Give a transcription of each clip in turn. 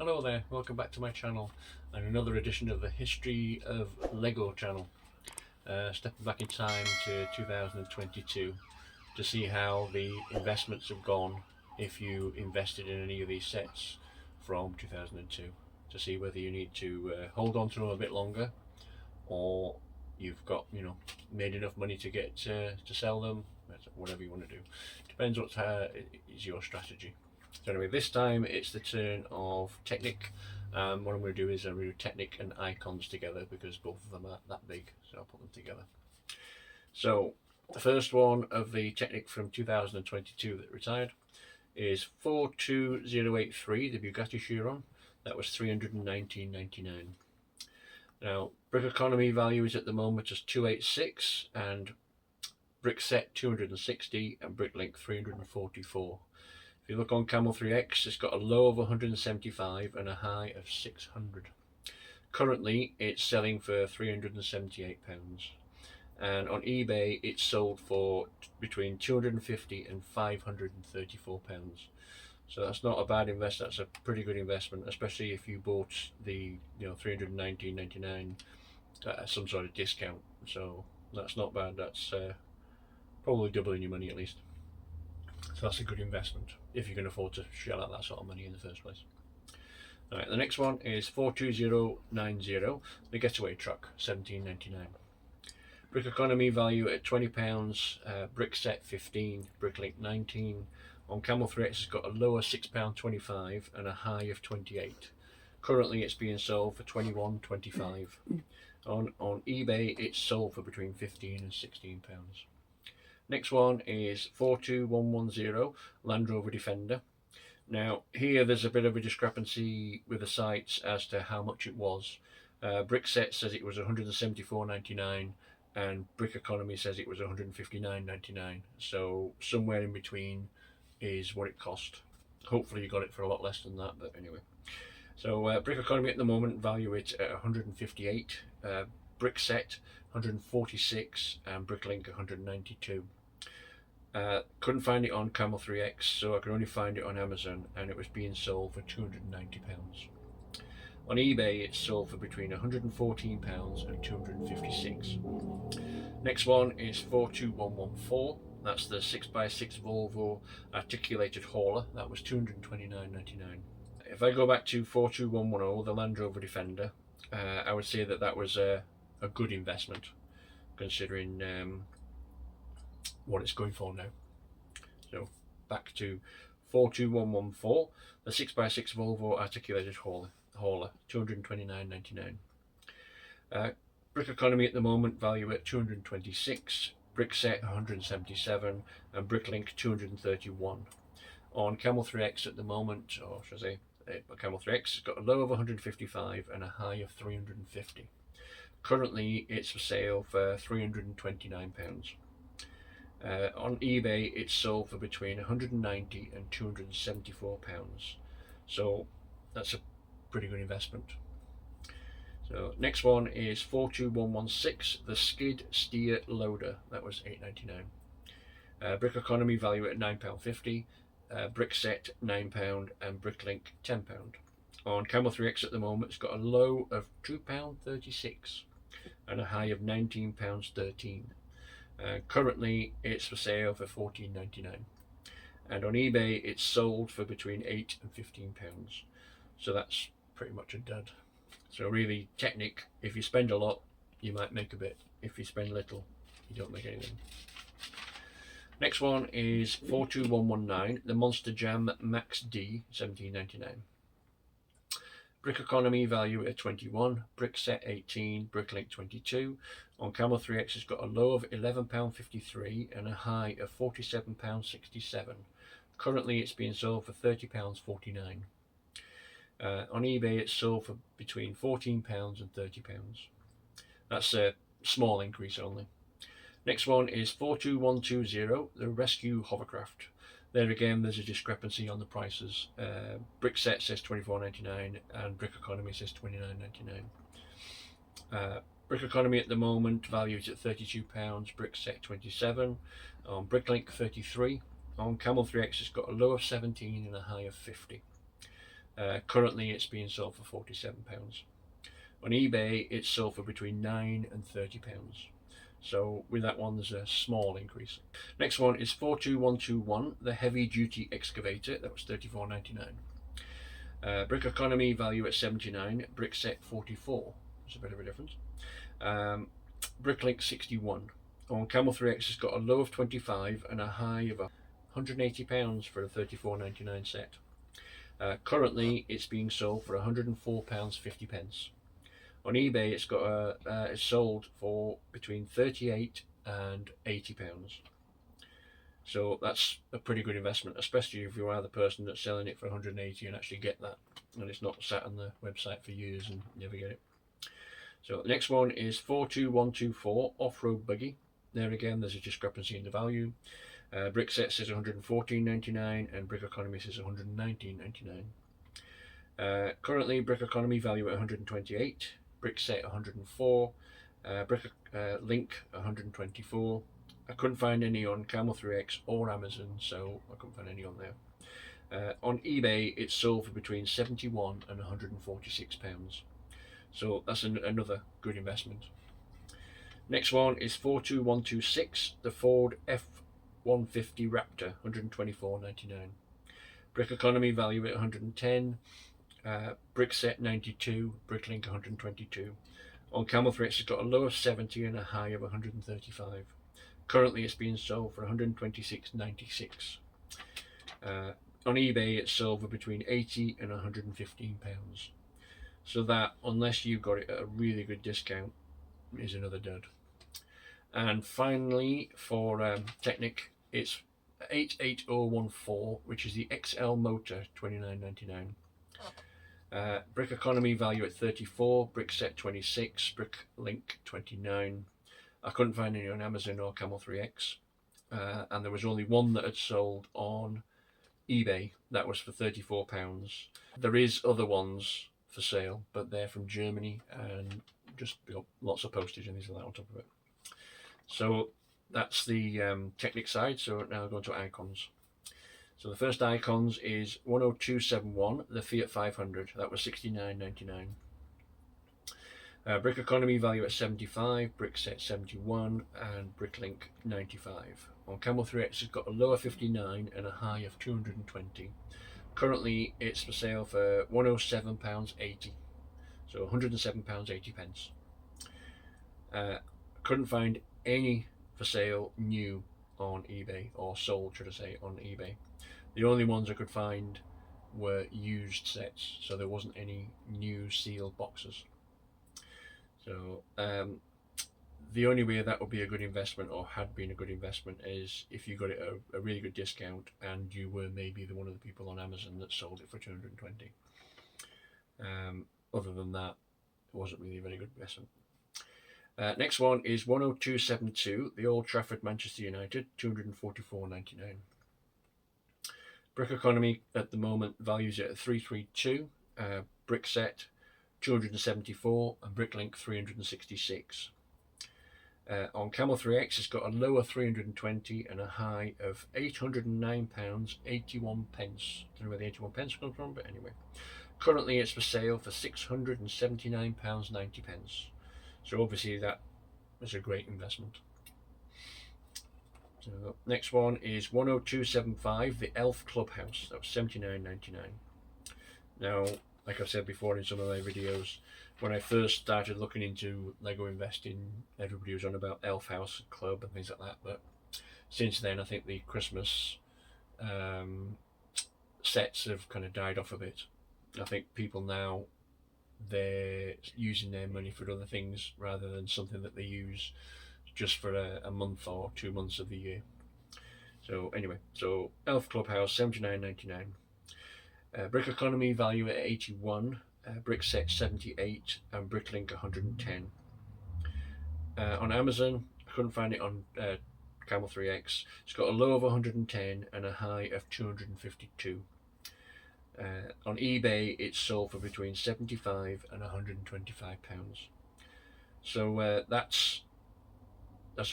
Hello there, welcome back to my channel and another edition of the History of Lego channel. Stepping back in time to 2022 to see how the investments have gone if you invested in any of these sets from 2002, to see whether you need to hold on to them a bit longer, or you've got made enough money to get to sell them. Whatever you want to do, depends what is your strategy. So anyway, this time it's the turn of Technic. What I'm going to do is I'm going to do Technic and Icons together because both of them are that big, so I'll put them together. So the first one of the Technic from 2022 that retired is 42083, the Bugatti Chiron. That was $319.99. Now Brickeconomy value is at the moment as 286, and BrickSet 260, and Bricklink 344. If you look on Camel 3X, it's got a low of 175 and a high of 600. Currently, it's selling for £378, and on eBay, it's sold for between £250 and £534. So that's not a bad investment. That's a pretty good investment, especially if you bought the $319.99 at some sort of discount. So that's not bad. That's probably doubling your money at least. So that's a good investment if you can afford to shell out that sort of money in the first place. Alright, the next one is 42090, the Getaway Truck, $17.99. Brickeconomy value at £20, BrickSet 15, Bricklink 19. On Camel 3X it's got a lower £6.25 and a high of 28. Currently it's being sold for £21.25. On eBay it's sold for between £15 and £16. Next one is 42110, Land Rover Defender. Now here there's a bit of a discrepancy with the sites as to how much it was. BrickSet says it was $174.99 and Brickeconomy says it was $159.99. So somewhere in between is what it cost. Hopefully you got it for a lot less than that, but anyway. So Brickeconomy at the moment value it at 158, BrickSet 146, and Bricklink 192. Couldn't find it on Camel 3X, so I could only find it on Amazon, and it was being sold for £290. On eBay it's sold for between £114 and £256. Next one is 42114. That's the 6x6 Volvo articulated hauler. That was £229.99. If I go back to 42110, the Land Rover Defender, I would say that was a good investment considering what it's going for now. So back to 42114, the 6x6 Volvo articulated hauler, £229.99. Brickeconomy at the moment value at 226, BrickSet 177, and Bricklink 231. On Camel 3X at the moment, or should I say Camel 3X, has got a low of 155 and a high of 350. Currently it's for sale for £329. On eBay it's sold for between £190 and £274. So that's a pretty good investment. So next one is 42116, the Skid Steer Loader. That was £8.99. Brickeconomy value at £9.50, BrickSet £9, and Bricklink £10. On Camel 3X at the moment it's got a low of £2.36 and a high of £19.13. Currently it's for sale for £14.99, and on eBay it's sold for between £8 and £15. So that's pretty much a dud. So really, Technic, if you spend a lot you might make a bit. If you spend little you don't make anything. Next one is 42119, the Monster Jam Max D, $17.99. Brickeconomy value at 21, BrickSet 18, Bricklink 22. On Camel 3X it's got a low of £11.53 and a high of £47.67. Currently it's being sold for £30.49. On eBay it's sold for between £14 and £30. That's a small increase only. Next one is 42120, the Rescue Hovercraft. There again there's a discrepancy on the prices. BrickSet says $24.99 and Brickeconomy says $29.99. Brickeconomy at the moment valued at £32, BrickSet 27, on Bricklink 33. On Camel 3X it's got a low of 17 and a high of 50. Currently it's being sold for £47. On eBay it's sold for between £9 and £30. So with that one there's a small increase. Next one is 42121, the heavy duty excavator. That was £34.99. Brickeconomy value at 79, BrickSet 44. There's a bit of a difference. Bricklink 61. On Camel 3X it's got a low of 25 and a high of £180 for a £34.99 set. Currently it's being sold for £104.50. On eBay it's sold for between £38 and £80. So that's a pretty good investment, especially if you are the person that's selling it for 180 and actually get that, and it's not sat on the website for years and never get it. So the next one is 42124, off-road buggy. There again there's a discrepancy in the value. BrickSet says £114.99 and Brickeconomy says £119.99. Currently Brickeconomy value at 128, BrickSet 104, Bricklink 124. I couldn't find any on Camel 3X or Amazon, so I couldn't find any on there. On eBay it's sold for between £71 and £146. So that's another good investment. Next one is 42126, the Ford F-150 Raptor, £124.99. Brickeconomy value at 110, BrickSet 92, Bricklink 122. On Camel 3X it's got a low of 70 and a high of 135. Currently it's being sold for £126.96. On eBay it's sold for between £80 and £115. So that, unless you've got it at a really good discount, is another dud. And finally for Technic, it's 88014, which is the XL motor, £29.99. Brickeconomy value at 34, BrickSet 26, Bricklink 29. I couldn't find any on Amazon or Camel 3X, and there was only one that had sold on eBay. That was for £34. There is other ones for sale, but they're from Germany and just lots of postage and things like that on top of it. So that's the Technic side. So now going to icons. So the first icons is 10271, the Fiat 500. That was £69.99. Brickeconomy value at 75, BrickSet 71, and Bricklink 95. On Camel 3X it's got a low of 59 and a high of 220. Currently it's for sale for £107.80, so £107.80. Couldn't find any for sale new on eBay, or sold should I say, on eBay. The only ones I could find were used sets, so there wasn't any new sealed boxes. So the only way that would be a good investment, or had been a good investment, is if you got it at a really good discount and you were maybe one of the people on Amazon that sold it for 220. Other than that, it wasn't really a very good investment. Next one is 10272, the Old Trafford Manchester United, £244.99. Brickeconomy at the moment values it at 332, BrickSet 274 and Bricklink 366. On Camel 3X it's got a low of 320 and a high of £809.81. Don't know where the 81 pence come from, but anyway. Currently it's for sale for £679.90. So obviously that is a great investment. So next one is 10275, the Elf Clubhouse. That was £79.99. Now, like I've said before in some of my videos, when I first started looking into Lego investing, everybody was on about Elf House Club and things like that. But since then, I think the Christmas sets have kind of died off a bit. I think people now, they're using their money for other things rather than something that they use just for a month or 2 months of the year. So anyway, so Elf Clubhouse £79.99. Brickeconomy value at 81, BrickSet 78, and Bricklink 110. On Amazon, I couldn't find it on Camel 3X. It's got a low of 110 and a high of 252. On eBay, it's sold for between 75 and 125 pounds. So that's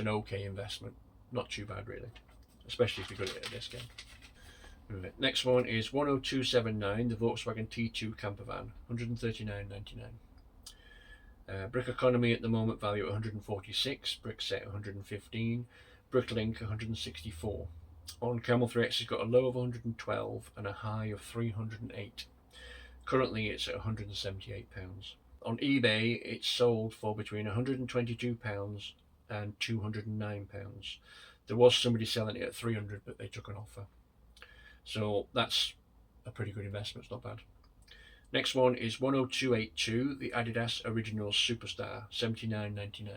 an okay investment. Not too bad really, especially if you got it at a discount. Right. Next one is 10279, the Volkswagen T2 camper van, 139.99. Brickeconomy at the moment value at 146, BrickSet 115, Bricklink 164. On Camel 3X it's got a low of 112 and a high of 308. Currently it's at £178. On eBay it's sold for between £122 and £209. There was somebody selling it at 300, but they took an offer. So that's a pretty good investment, it's not bad. Next one is 10282, the Adidas Original Superstar, 79.99.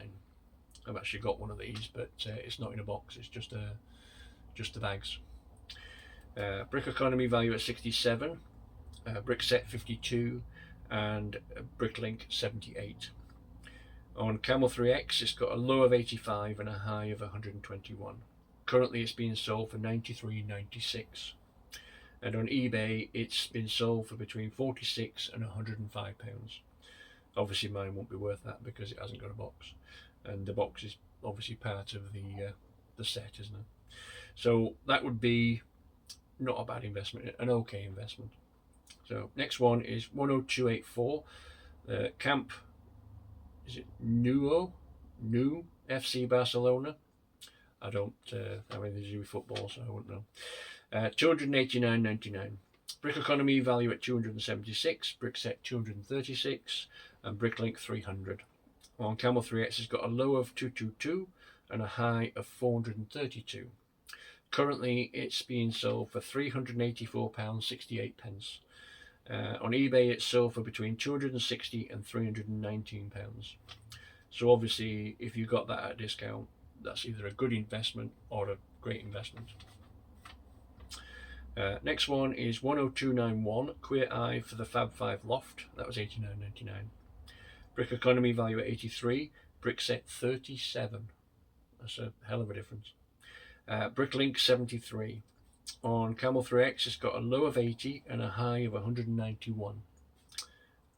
I've actually got one of these, but it's not in a box, it's just the bags. Brickeconomy value at 67, BrickSet 52, and Bricklink 78. On Camel 3X it's got a low of 85 and a high of 121. Currently it's being sold for £93.96. And on eBay it's been sold for between £46 and £105. Obviously mine won't be worth that because it hasn't got a box, and the box is obviously part of the set, isn't it? So that would be not a bad investment, an okay investment. So next one is 10284, Camp, is it New FC Barcelona. I don't have anything to do with football, so I wouldn't know. £289.99. Brickeconomy value at 276, BrickSet 236, and Bricklink 300. On Camel 3X has got a low of 222 and a high of 432. Currently it's being sold for £384.68. On eBay it's sold for between £260 and £319. So obviously if you got that at a discount, that's either a good investment or a great investment. Next one is 10291, Queer Eye for the Fab 5 Loft, that was £89.99. Brickeconomy value at 83, BrickSet 37, that's a hell of a difference. Bricklink 73. On Camel 3X it's got a low of 80 and a high of 191.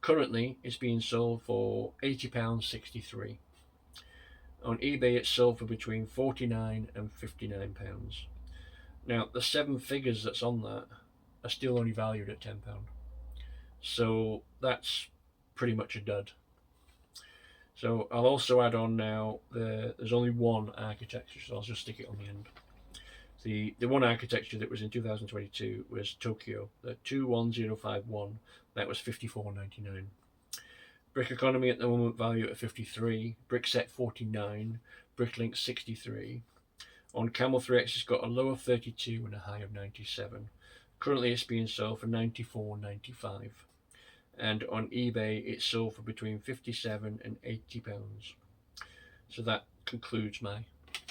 Currently it's being sold for £80.63. On eBay it's sold for between £49 and £59. Now the 7 figures that's on that are still only valued at £10. So that's pretty much a dud. So I'll also add on now, there's only one architecture, so I'll just stick it on the end. The one architecture that was in 2022 was Tokyo, the 21051, that was £54.99. Brickeconomy at the moment value at 53, BrickSet 49, Bricklink 63. On Camel 3X it's got a low of 32 and a high of 97. Currently it's being sold for £94.95. And on eBay it's sold for between £57 and £80. So that concludes my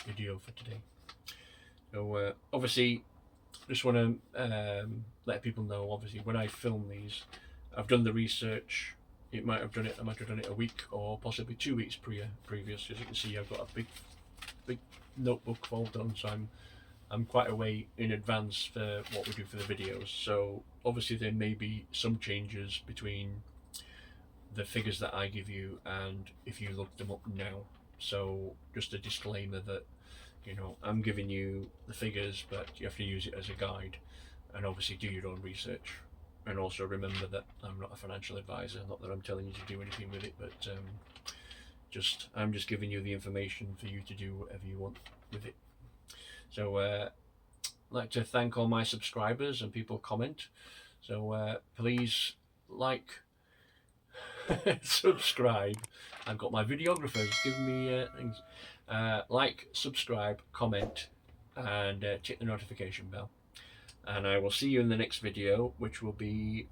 video for today. So obviously just want to let people know, obviously when I film these I've done the research. I might have done it a week or possibly 2 weeks previous. As you can see I've got a big notebook all done, so I'm quite a way in advance for what we do for the videos. So obviously there may be some changes between the figures that I give you and if you look them up now. So just a disclaimer that, you know, I'm giving you the figures, but you have to use it as a guide, and obviously do your own research. And also remember that I'm not a financial advisor, not that I'm telling you to do anything with it, but I'm just giving you the information for you to do whatever you want with it. So I'd like to thank all my subscribers and people comment. So please like, subscribe. I've got my videographers giving me things. Like, subscribe, comment, and check the notification bell. And I will see you in the next video, which will be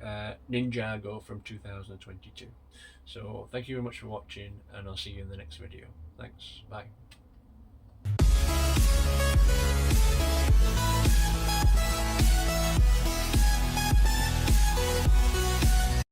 Ninjago from 2022. So thank you very much for watching, and I'll see you in the next video. Thanks, bye.